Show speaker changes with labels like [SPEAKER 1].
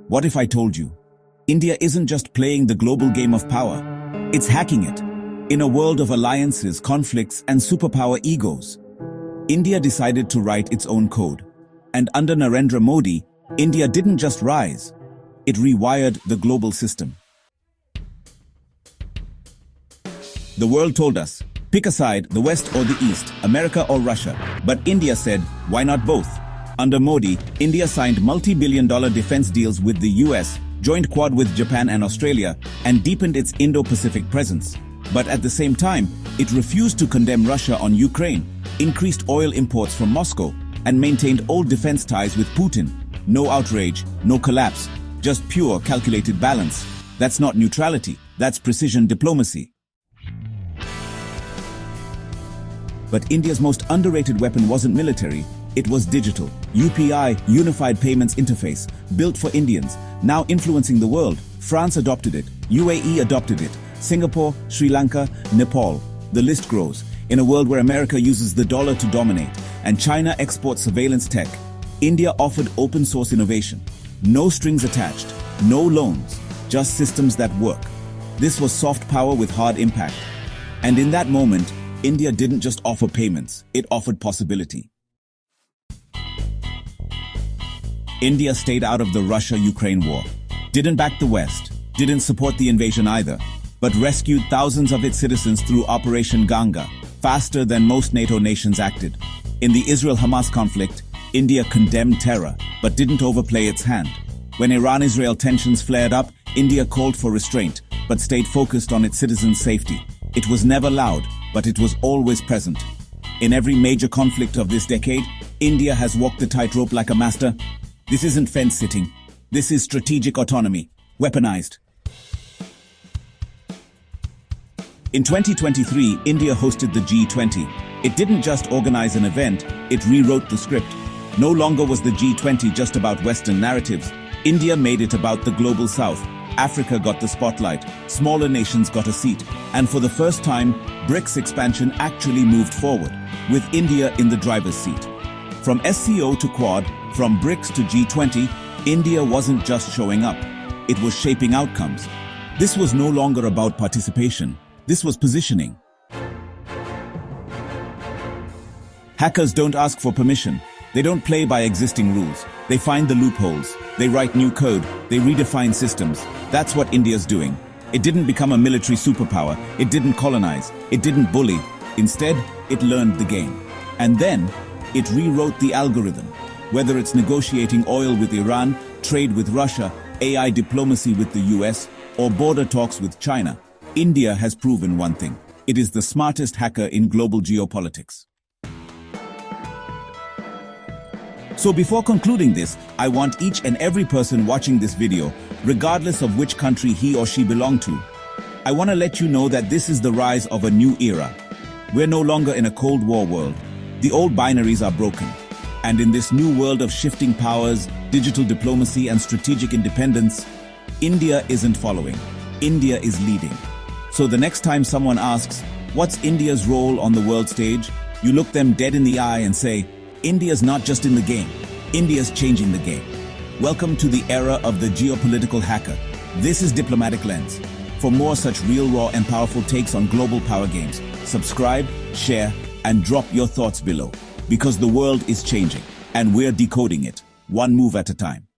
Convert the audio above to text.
[SPEAKER 1] What if I told you? India isn't just playing the global game of power, it's hacking it. In a world of alliances, conflicts, and superpower egos, India decided to write its own code. And under Narendra Modi, India didn't just rise, it rewired the global system. The world told us, pick a side, the West or the East, America or Russia. But India said, why not both? Under Modi, India signed multi-billion-dollar defense deals with the US, joined Quad with Japan and Australia, and deepened its Indo-Pacific presence. But at the same time, it refused to condemn Russia on Ukraine, increased oil imports from Moscow, and maintained old defense ties with Putin. No outrage, no collapse, just pure calculated balance. That's not neutrality, that's precision diplomacy. But India's most underrated weapon wasn't military, it was digital. UPI, Unified Payments Interface, built for Indians, now influencing the world. France adopted it, UAE adopted it, Singapore, Sri Lanka, Nepal. The list grows. In a world where America uses the dollar to dominate and China exports surveillance tech, India offered open source innovation. No strings attached, no loans, just systems that work. This was soft power with hard impact. And in that moment, India didn't just offer payments, it offered possibility. India stayed out of the Russia-Ukraine war, didn't back the West, didn't support the invasion either, but rescued thousands of its citizens through Operation Ganga, faster than most NATO nations acted. In the Israel-Hamas conflict, India condemned terror, but didn't overplay its hand. When Iran-Israel tensions flared up, India called for restraint, but stayed focused on its citizens' safety. It was never loud, but it was always present. In every major conflict of this decade, India has walked the tightrope like a master. This isn't fence-sitting. This is strategic autonomy, weaponized. In 2023, India hosted the G20. It didn't just organize an event, it rewrote the script. No longer was the G20 just about Western narratives. India made it about the global South. Africa got the spotlight, smaller nations got a seat, and for the first time, BRICS expansion actually moved forward, with India in the driver's seat. From SCO to Quad, from BRICS to G20, India wasn't just showing up, it was shaping outcomes. This was no longer about participation, this was positioning. Hackers don't ask for permission. They don't play by existing rules. They find the loopholes. They write new code. They redefine systems. That's what India's doing. It didn't become a military superpower. It didn't colonize. It didn't bully. Instead, it learned the game. And then, it rewrote the algorithm. Whether it's negotiating oil with Iran, trade with Russia, AI diplomacy with the US, or border talks with China, India has proven one thing. It is the smartest hacker in global geopolitics. So before concluding this, I want each and every person watching this video, regardless of which country he or she belong to, I want to let you know that this is the rise of a new era. We're no longer in a Cold War world. The old binaries are broken. And in this new world of shifting powers, digital diplomacy, and strategic independence, India isn't following. India is leading. So the next time someone asks, what's India's role on the world stage? You look them dead in the eye and say, India's not just in the game, India's changing the game. Welcome to the era of the geopolitical hacker. This is Diplomatic Lens. For more such real, raw, and powerful takes on global power games, subscribe, share, and drop your thoughts below. Because the world is changing, and we're decoding it, one move at a time.